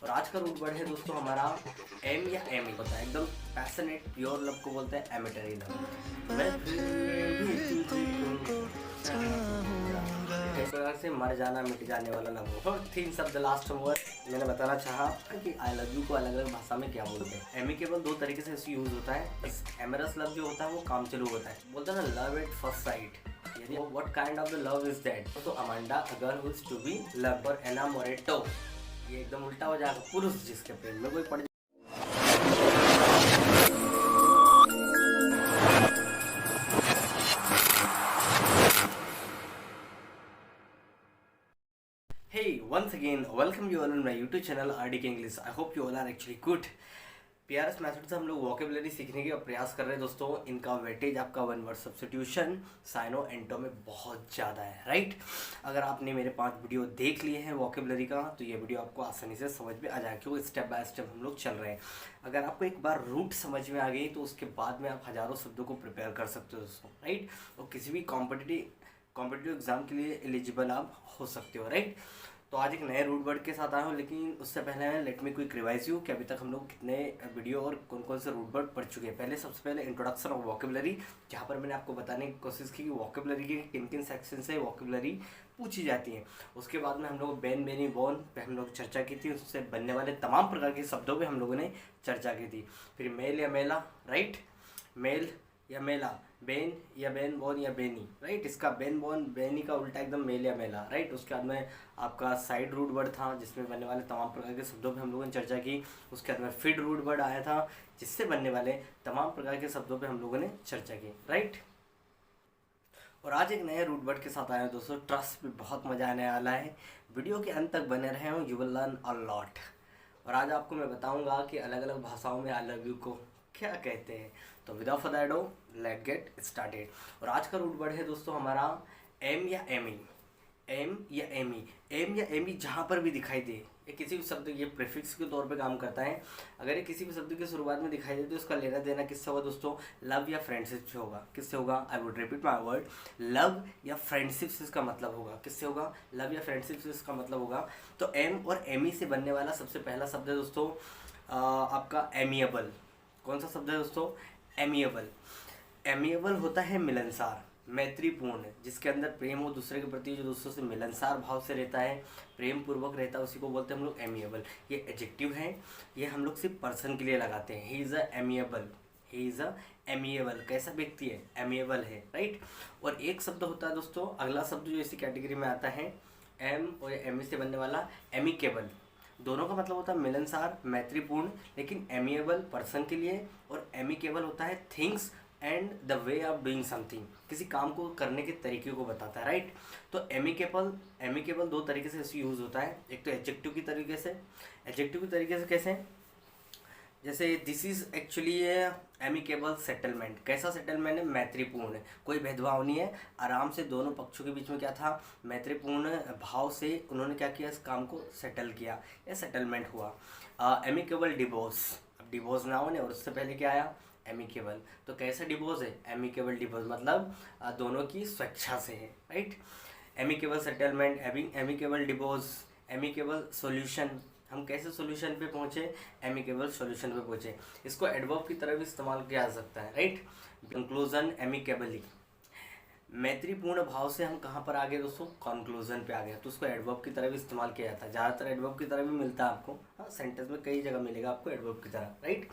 और आज का रूट वर्ड है दोस्तों हमारा एम या एम ही होता है, एकदम पैशनेट प्योर लव को बोलते हैं एमिटरी लव। मैं फिर भी तुझको इस प्रकार से मर जाना मिट जाने वाला लव हो। और 3 शब्द लास्ट वर्ड मैंने बताना चाहा कि आई लव यू को अलग अलग भाषा में क्या बोलते हैं। एमी केवल 2 तरीके से इससे यूज होता है। इस एमरस लव जो होता है वो कामचलू होता है, बोलते हैं ना लव एट फर्स्ट साइट। यदि what kind of the love is that, तो Amanda a girl who is to be loved और एनामोरेटो, ये एकदम उल्टा हो जाएगा, पुरुष जिसके प्रेम में कोई पड़। Hey, once again, welcome you all on my YouTube channel RDK English. I hope you all are actually good. PRS method से हम लोग वोकेबुलरी सीखने का प्रयास कर रहे हैं दोस्तों। इनका वेटेज आपका 1 वर्ड सब्स्टिट्यूशन साइनो एंटो में बहुत ज़्यादा है, राइट। अगर आपने मेरे 5 वीडियो देख लिए हैं वोकेबुलरी का तो ये वीडियो आपको आसानी से समझ में आ जाएगा, क्योंकि स्टेप बाय स्टेप हम लोग चल रहे हैं। अगर आपको एक बार रूट समझ में आ गई तो उसके बाद में आप हज़ारों शब्दों को प्रिपेयर कर सकते हो दोस्तों, राइट। और किसी भी कॉम्पिटिटिव एग्जाम के लिए एलिजिबल आप हो सकते हो, राइट। तो आज एक नए रूट वर्ड के साथ आया हूँ, लेकिन उससे पहले let me quick revise you कि अभी तक हम लोग कितने वीडियो और कौन कौन से रूट वर्ड पढ़ चुके हैं। पहले सबसे पहले इंट्रोडक्शन ऑफ वोकेबुलरी, जहाँ पर मैंने आपको बताने की कोशिश की कि वोकेबुलरी के किन किन सेक्शन से वोकेबुलरी पूछी जाती है। उसके बाद में हम लोग बेन बेनी बोन पे हम लोग चर्चा की थी, उससे बनने वाले तमाम प्रकार के शब्दों पे हम लोगों ने चर्चा की थी। फिर मेल या मेला, राइट, मेल या मेला, बेन या बेन बोन या बेनी, राइट। इसका बेन बोन बेनी का उल्टा एकदम मेल या मेला, राइट। उसके बाद में आपका साइड रूट वर्ड था जिसमें बनने वाले तमाम प्रकार के शब्दों पे हम लोगों ने चर्चा की। उसके बाद में फिड रूट वर्ड आया था जिससे बनने वाले तमाम प्रकार के शब्दों पे हम लोगों ने चर्चा की, राइट। और आज एक नए रूट वर्ड के साथ आया हूँ दोस्तों। ट्रस्ट में बहुत मजा आने वाला है, वीडियो के अंत तक बने रहे हो, you will learn a lot. और आज आपको मैं बताऊंगा कि अलग अलग भाषाओं में आई लव यू को क्या कहते हैं। तो without further ado let get started. और आज का रूट वर्ड है दोस्तों हमारा एम या एमी। एम या एमी, एम या एमी जहाँ पर भी दिखाई दे, ये किसी भी शब्द, ये प्रीफिक्स के तौर पे काम करता है। अगर ये किसी भी शब्द की शुरुआत में दिखाई दे तो इसका लेना देना किससे होगा दोस्तों? लव या फ्रेंडशिप से होगा। किससे होगा? I would repeat my word, love या फ्रेंडशिप से इसका मतलब होगा। किससे होगा? लव या फ्रेंडशिप से इसका मतलब होगा। तो एम और एमी से बनने वाला सबसे पहला शब्द है दोस्तों आपका एमिएबल। कौन सा शब्द है दोस्तों? एमिएबल। एमिएबल होता है मिलनसार, मैत्रीपूर्ण, जिसके अंदर प्रेम हो दूसरे के प्रति, जो दूसरों से मिलनसार भाव से रहता है, प्रेम पूर्वक रहता है, उसी को बोलते हैं हम लोग एमिएबल। ये एडजेक्टिव है, ये हम लोग सिर्फ पर्सन के लिए लगाते हैं। He is a amiable, he is a amiable. कैसा व्यक्ति है? एमिएबल है, राइट। और एक शब्द होता है दोस्तों, अगला शब्द जो इसी कैटेगरी में आता है, एम और एमी से बनने वाला, एमिकेबल। दोनों का मतलब होता है मिलनसार, मैत्रीपूर्ण, लेकिन एमिएबल पर्सन के लिए और एमिकेबल होता है things and the way of doing something, किसी काम को करने के तरीके को बताता है, राइट। तो एमिकेबल 2 तरीके से इसे यूज़ होता है। एक तो एडजेक्टिव की तरीके से। एडजेक्टिव की तरीके से कैसे? जैसे this is actually amicable settlement. कैसा सेटलमेंट है? मैत्रीपूर्ण, कोई भेदभाव नहीं है, आराम से दोनों पक्षों के बीच में क्या था? मैत्रीपूर्ण भाव से उन्होंने क्या किया? इस काम को सेटल किया, यह सेटलमेंट हुआ। एमिकेबल डिवोर्स, अब डिवोर्स ना होने और उससे पहले क्या आया? एमिकेबल। तो कैसा डिवोर्स है? एमिकेबल डिवोर्स, मतलब दोनों की स्वेच्छा से है, right. Amicable settlement, amicable divorce, amicable solution. हम कैसे सॉल्यूशन पे पहुंचे? एमिकेबल सॉल्यूशन पे पहुंचे। इसको एडवर्ब की तरह भी इस्तेमाल किया जा सकता है, राइट। Conclusion, amicably. मैत्रीपूर्ण भाव से हम कहाँ पर आ गए दोस्तों? कंक्लूजन पे आ गए, तो उसको एडवर्ब की तरह भी इस्तेमाल किया जाता है। ज़्यादातर एडवर्ब की तरह भी मिलता है आपको, हाँ, सेंटेंस में कई जगह मिलेगा आपको एडवर्ब की तरह, राइट।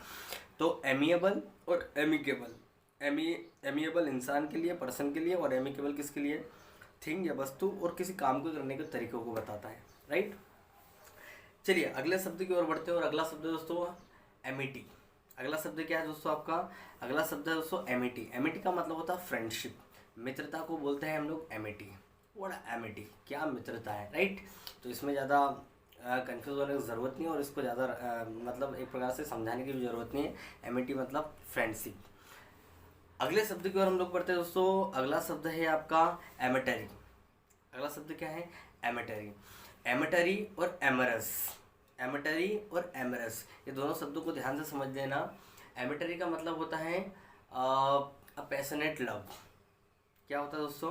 तो एमिएबल और एमिकेबल। एमिएबल इंसान के लिए, पर्सन के लिए, और एमिकेबल किसके लिए? थिंग या वस्तु और किसी काम को करने के तरीकों को बताता है, राइट। चलिए अगले शब्द की ओर बढ़ते हैं। और अगला शब्द है दोस्तों एमिटी। अगला शब्द क्या है दोस्तों आपका? अगला शब्द है दोस्तों एमिटी। एमिटी का मतलब होता है फ्रेंडशिप, मित्रता को बोलते हैं हम लोग एमिटी। व्हाट एमिटी, क्या मित्रता है, राइट। तो इसमें ज़्यादा कंफ्यूज होने की ज़रूरत नहीं है, और इसको ज़्यादा मतलब एक प्रकार से समझाने की भी ज़रूरत नहीं है। एमिटी मतलब फ्रेंडशिप। अगले शब्द की ओर हम लोग पढ़ते हैं दोस्तों। अगला शब्द है आपका एमेटरी। अगला शब्द क्या है? एमेटरी। एमेटरी और एमरस, एमेटरी और एमरस, ये दोनों शब्दों को ध्यान से समझ लेना। एमेटरी का मतलब होता है अ पैशनेट लव। क्या होता है दोस्तों?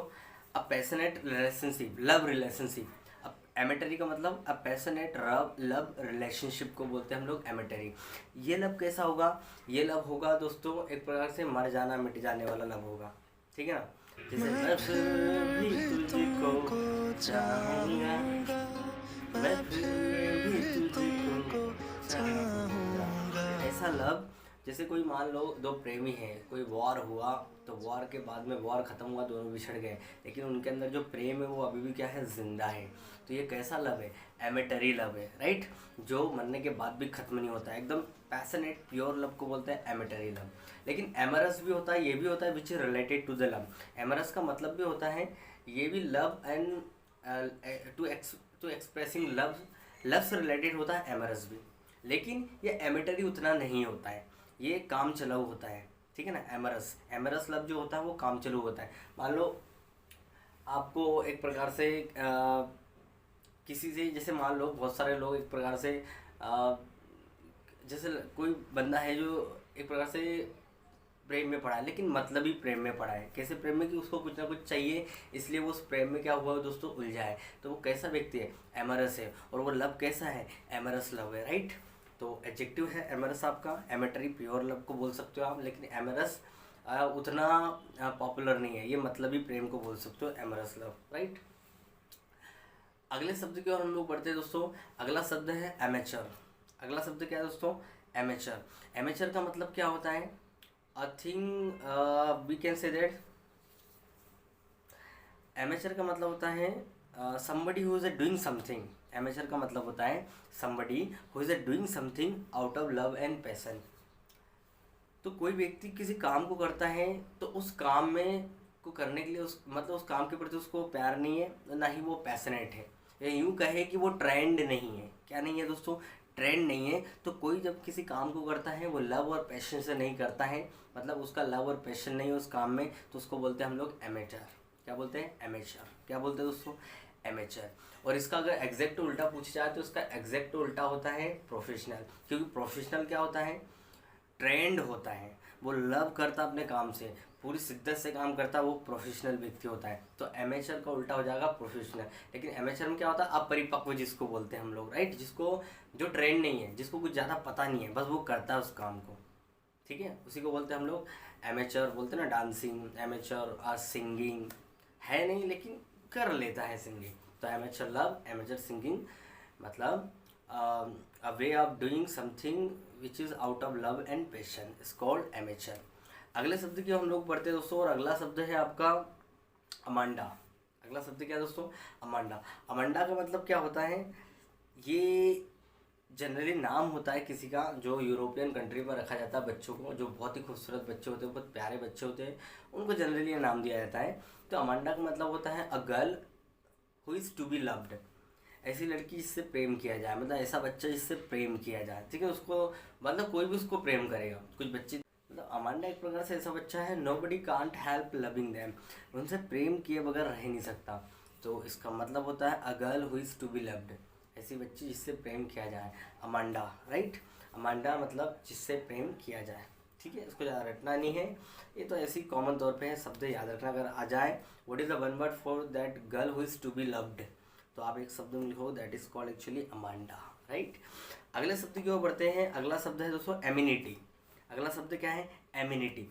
A passionate relationship, love relationship. अब एमेटरी का मतलब अ पैशनेट लव रिलेशनशिप को बोलते हैं हम लोग एमेटरी। ये लव कैसा होगा? ये लव होगा दोस्तों एक प्रकार से मर जाना मिट जाने वाला लव होगा, ठीक है ना। जैसे मैं फिर भी तुझको चाहूंगा, मैं फिर भी तुझको चाहूंगा, ऐसा लव। जैसे कोई मान लो दो प्रेमी हैं, कोई वॉर हुआ तो वॉर के बाद में वॉर ख़त्म हुआ, दोनों बिछड़ गए, लेकिन उनके अंदर जो प्रेम है वो अभी भी क्या है, जिंदा है। तो ये कैसा लव है? एमेटरी लव है, राइट। जो मरने के बाद भी खत्म नहीं होता है, एकदम पैशनेट प्योर लव को बोलते हैं एमेटरी लव। लेकिन एमरस भी होता है, ये भी होता है which is related to the love. Amorous का मतलब भी होता है ये भी love and to expressing love से रिलेटेड होता है एमरस भी। लेकिन ये एमेटरी उतना नहीं होता है, ये काम चलाऊ होता है, ठीक है ना। एमरस लव जो होता है वो काम चलाऊ होता है। मान लो आपको एक प्रकार से किसी से, जैसे मान लो बहुत सारे लोग एक प्रकार से जैसे कोई बंदा है जो एक प्रकार से प्रेम में पड़ा है, लेकिन मतलबी प्रेम में पड़ा है। कैसे प्रेम में कि उसको कुछ ना कुछ चाहिए, इसलिए वो उस प्रेम में क्या हुआ दोस्तों, उलझा है। तो वो कैसा व्यक्ति है? एमरस है। और वो लव कैसा है? एमरस लव है, राइट। तो एडजेक्टिव है एमरस आपका, एमेटरी प्योर लव को बोल सकते हो आप, लेकिन एमरस उतना पॉपुलर नहीं है, ये मतलबी प्रेम को बोल सकते हो एमरस लव, राइट। अगले शब्द की ओर हम लोग बढ़ते हैं दोस्तों। अगला शब्द है एमेचर। अगला शब्द क्या है दोस्तों? एमेचर। एमेचर का मतलब क्या होता है? I think we can say that amateur का मतलब होता है somebody who is doing something। Amateur का मतलब होता है somebody who is doing something out of love and passion। तो कोई व्यक्ति किसी काम को करता है तो उस काम में को करने के लिए उस मतलब उस काम के प्रति उसको प्यार नहीं है, ना ही वो पैशनेट है, या यूँ कहे कि वो ट्रेंड नहीं है। क्या नहीं है दोस्तों? ट्रेंड नहीं है। तो कोई जब किसी काम को करता है वो लव और पैशन से नहीं करता है, मतलब उसका लव और पैशन नहीं है उस काम में, तो उसको बोलते हैं हम लोग एमेचर। क्या बोलते हैं? एमेचर। क्या बोलते हैं दोस्तों? एमेचर। और इसका अगर एग्जैक्ट उल्टा पूछा जाए तो इसका एग्जैक्ट उल्टा होता है प्रोफेशनल। क्योंकि प्रोफेशनल क्या होता है? ट्रेंड होता है, वो लव करता अपने काम से, पूरी शिद्दत से काम करता, वो प्रोफेशनल व्यक्ति होता है। तो एमेचर का उल्टा हो जाएगा प्रोफेशनल। लेकिन एमेचर में क्या होता है? अपरिपक्व जिसको बोलते हैं हम लोग, राइट। जिसको जो ट्रेंड नहीं है, जिसको कुछ ज़्यादा पता नहीं है, बस वो करता है उस काम को, ठीक है, उसी को बोलते हैं हम लोग एमेचर। बोलते हैं ना डांसिंग एमेचर, सिंगिंग है नहीं लेकिन कर लेता है सिंगिंग, तो एमेचर लव, एमेचर सिंगिंग, मतलब a way of doing something which is out of love and passion is called amateur। अगले शब्द की हम लोग पढ़ते हैं दोस्तों, और अगला शब्द है आपका अमांडा। अगला शब्द क्या है दोस्तों? अमांडा। अमांडा का मतलब क्या होता है? ये जनरली नाम होता है किसी का जो यूरोपियन कंट्री में रखा जाता है बच्चों को, जो बहुत ही खूबसूरत बच्चे होते हैं, बहुत प्यारे बच्चे होते हैं, उनको जनरली ये नाम दिया जाता है। तो अमांडा का मतलब होता है a girl who is to be loved. ऐसी लड़की जिससे प्रेम किया जाए, मतलब ऐसा बच्चा जिससे प्रेम किया जाए, ठीक है। उसको मतलब कोई भी उसको प्रेम करेगा। कुछ बच्चे, मतलब अमांडा एक प्रकार से ऐसा बच्चा है, nobody can't help loving them, उनसे प्रेम किए बगैर रह नहीं सकता। तो इसका मतलब होता है a girl who is to be loved, ऐसी बच्ची जिससे प्रेम किया जाए, अमांडा, राइट। अमांडा मतलब जिससे प्रेम किया जाए, ठीक है। इसको ज़्यादा रटना नहीं है, ये तो ऐसी कॉमन तौर पे है, शब्द याद रखना अगर आ जाए। What is the one word for that girl who is to be loved, तो आप एक शब्द में लिखो that is called actually Amanda, right. अगले शब्द की ओर बढ़ते हैं। अगला शब्द है दोस्तों एमिनिटी। अगला शब्द क्या है? एमिनिटी।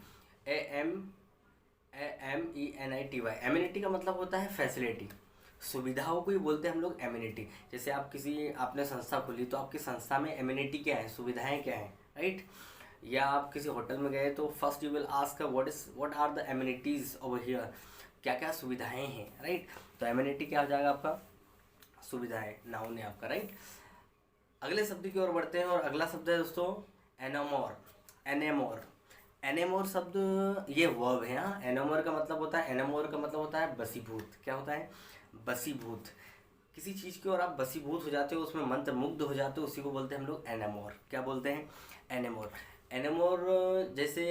AMENITY। एमिनिटी का मतलब होता है फैसिलिटी, सुविधाओं को ही बोलते हैं हम लोग एमिनिटी। जैसे आप किसी आपने संस्था खोली तो आपकी संस्था में एमिनिटी क्या है, सुविधाएं क्या हैं, राइट। या आप किसी होटल में गए तो first you will ask what are the amenities over here, क्या क्या सुविधाएं हैं, राइट। तो एमिनिटी क्या हो जाएगा आपका? सुविधाएं, नाउन है आपका, राइट। अगले शब्द की ओर बढ़ते हैं, और अगला शब्द है दोस्तों एनामोर। एनेमोर। एनेमोर शब्द ये वर्ब है। हाँ, एनामोर का मतलब होता है, एनामोर का मतलब होता है बसीभूत। क्या होता है? बसीभूत। किसी चीज़ की ओर आप बसीभूत हो जाते हो, उसमें मंत्र मुग्ध हो जाते हो, उसी को बोलते हैं हम लोग एनामोर। क्या बोलते हैं? एनेमोर। एनेमोर जैसे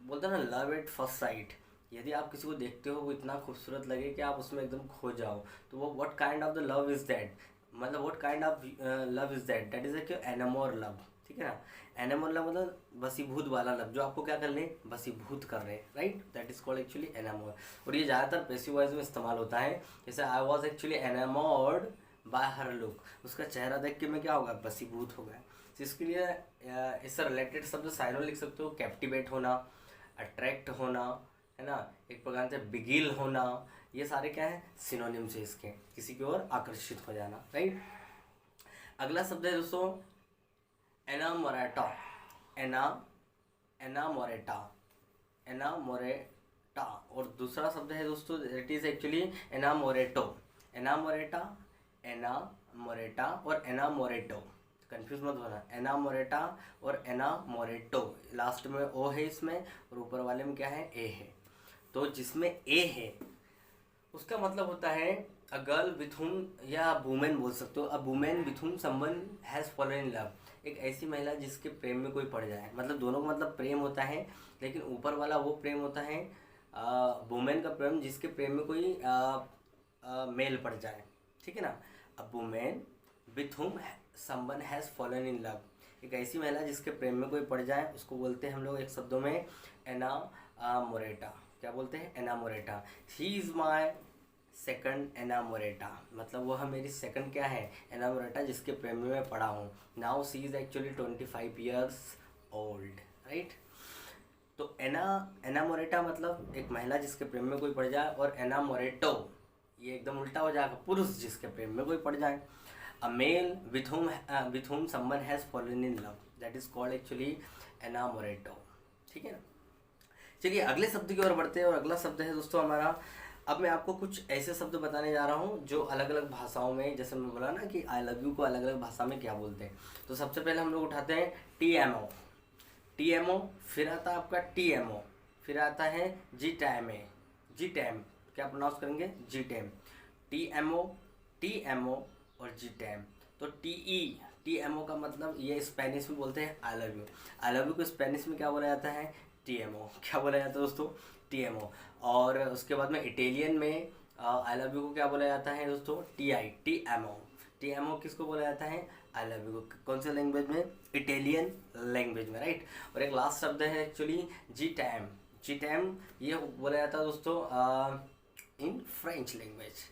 बोलते हैं ना लव एट फर्स्ट साइट, यदि आप किसी को देखते हो वो इतना खूबसूरत लगे कि आप उसमें एकदम खो जाओ, तो वो what kind of the love is that, मतलब what kind of love is that, that is a enamour love, ठीक है ना। एनामोर लव मतलब बसीभूत वाला लव, जो आपको क्या कर ले, बसीभूत कर रहे, right. That is called actually enamour. और ये ज़्यादातर पैसिव वॉइस में इस्तेमाल होता है, जैसे I was actually enamoured by her look, उसका चेहरा देख के मैं क्या होगा, बसीभूत हो गया। तो इसके लिए इससे रिलेटेड शब्द साइनो लिख सकते हो, कैप्टिवेट होना, अट्रैक्ट होना, है ना, एक प्रकार से बिगिल होना, ये सारे क्या है, सिनोनिम्स है इसके, किसी की ओर आकर्षित हो जाना, राइट। अगला शब्द है दोस्तों एनामोरेटा, एना एनामोरेटा, एनामोरेटा। और दूसरा शब्द है दोस्तों इट इज एक्चुअली एनामोरेटो, एनामोरेटा, एनामोरेटा और एनामोरेटो, कंफ्यूज मत होना, एनामोरेटा और एनामोरेटो, लास्ट में ओ है इसमें और ऊपर वाले में क्या है, ए है। तो जिसमें ए है उसका मतलब होता है अ गर्ल विथ हुम, या वुमेन बोल सकते हो, a woman with whom someone has fallen in love, एक ऐसी महिला जिसके प्रेम में कोई पड़ जाए, मतलब दोनों का मतलब प्रेम होता है, लेकिन ऊपर वाला वो प्रेम होता है वुमेन का प्रेम जिसके प्रेम में कोई मेल पड़ जाए, ठीक है ना। A woman with whom someone has fallen in love, एक ऐसी महिला जिसके प्रेम में कोई पड़ जाए, उसको बोलते हैं हम लोग एक शब्दों में एनामोरेटा। क्या बोलते हैं, एनामोरेटा। ही इज़ माई सेकंड एनामोरेटा, मतलब वह मेरी सेकंड क्या है, एनामोरेटा, जिसके प्रेम में मैं पड़ा हूँ। Now see is actually 25 years old, right. तो एनामोरेटा मतलब एक महिला जिसके प्रेम में कोई पड़ जाए, और एनामोरेटो ये एकदम उल्टा हो जाएगा, पुरुष जिसके प्रेम में कोई पड़ जाए। A male with whom someone has fallen in love, that is called actually enamorato, ठीक है ना। चलिए अगले शब्द की ओर बढ़ते हैं, और अगला शब्द है दोस्तों हमारा, अब मैं आपको कुछ ऐसे शब्द बताने जा रहा हूँ जो अलग अलग भाषाओं में, जैसे मैं बोला ना कि आई लव यू को अलग अलग भाषा में क्या बोलते हैं। तो सबसे पहले हम लोग उठाते हैं TMO, TMO, फिर आता है आपका TMO, फिर आता है GTAM, GTAM, क्या प्रोनाउंस करेंगे, GTAM, TMO, TMO और GTAM। तो TMO का मतलब ये स्पेनिश में बोलते हैं I love you, I love you को स्पेनिश में क्या बोला जाता है, TMO, क्या बोला जाता है दोस्तों, TMO। और उसके बाद में इटालियन में आई लव यू को क्या बोला जाता है दोस्तों, TMO, TMO किसको बोला जाता है, आई लव यू को, कौन से लैंग्वेज में, इटालियन लैंग्वेज में, राइट। और एक लास्ट शब्द है एक्चुअली GTAM, ये बोला जाता है दोस्तों in French language.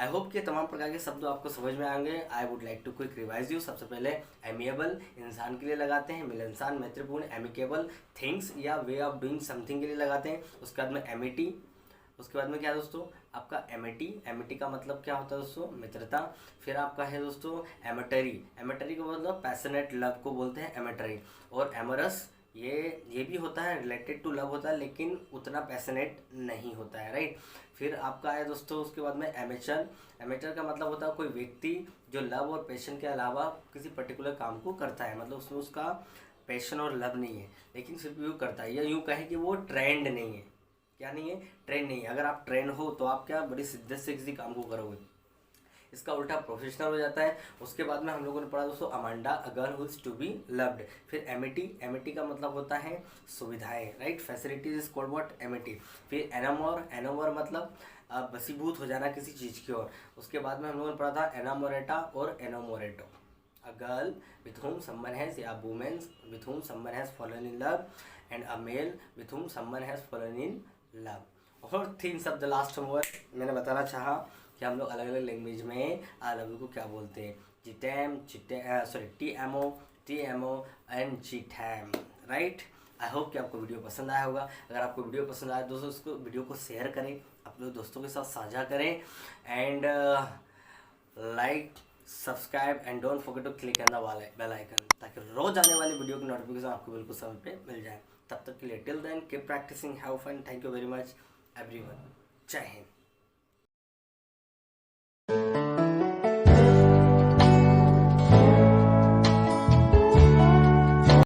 I hope कि तमाम प्रकार के शब्द आपको समझ में आएंगे। I would like to quick revise you. सबसे पहले एमिएबल, इंसान के लिए लगाते हैं, मिलनसार, मैत्रीपूर्ण, एमिकेबल, थिंग्स या वे ऑफ डूइंग समथिंग के लिए लगाते हैं। उसके बाद में एमिटी, उसके बाद में क्या दोस्तों आपका एमिटी का मतलब क्या होता है दोस्तों, मित्रता। फिर आपका है दोस्तों एमेटरी का मतलब पैशनेट लव को बोलते हैं एमेटरी। और एमोरस ये भी होता है, रिलेटेड टू लव होता है, लेकिन उतना पैशनेट नहीं होता है, राइट। फिर आपका है दोस्तों उसके बाद में एमेचर का मतलब होता है कोई व्यक्ति जो लव और पैशन के अलावा किसी पर्टिकुलर काम को करता है, मतलब उसमें उसका पैशन और लव नहीं है, लेकिन सिर्फ यूँ करता है, या यूँ कहें कि वो ट्रेंड नहीं है। क्या नहीं है, ट्रेंड नहीं है। अगर आप ट्रेंड हो तो आप क्या बड़ी शिद्दत से किसी काम को करोगे, इसका उल्टा प्रोफेशनल हो जाता है। उसके बाद में हम लोगों ने पढ़ा दोस्तों Amanda, a girl who is to be loved. फिर एमिटी का मतलब होता है सुविधाएं, right, facilities is called what, amity. फिर एनामोर मतलब बसीभूत हो जाना किसी चीज़ की ओर। उसके बाद में हम लोगों ने पढ़ा था एनामोरेटा और innamorato, a girl with whom someone has, या woman with whom someone has fallen in love, and a male with whom someone has fallen in love। और 3 शब्द लास्ट होमवर्क मैंने बताना चाहा कि हम लोग अलग अलग लैंग्वेज में आई लव यू को क्या बोलते हैं, TMO and GTAM, right. I hope कि आपको वीडियो पसंद आया होगा। अगर आपको वीडियो पसंद आया दोस्तों उसको वीडियो को शेयर करें, अपने दोस्तों के साथ साझा करें, and like, subscribe and don't forget to click on the bell icon, ताकि रोज आने वाली वीडियो की नोटिफिकेशन आपको बिल्कुल समय पे मिल जाए। तब तक के लिए till then keep practising, have fun, thank you very much everyone, जय हिंद।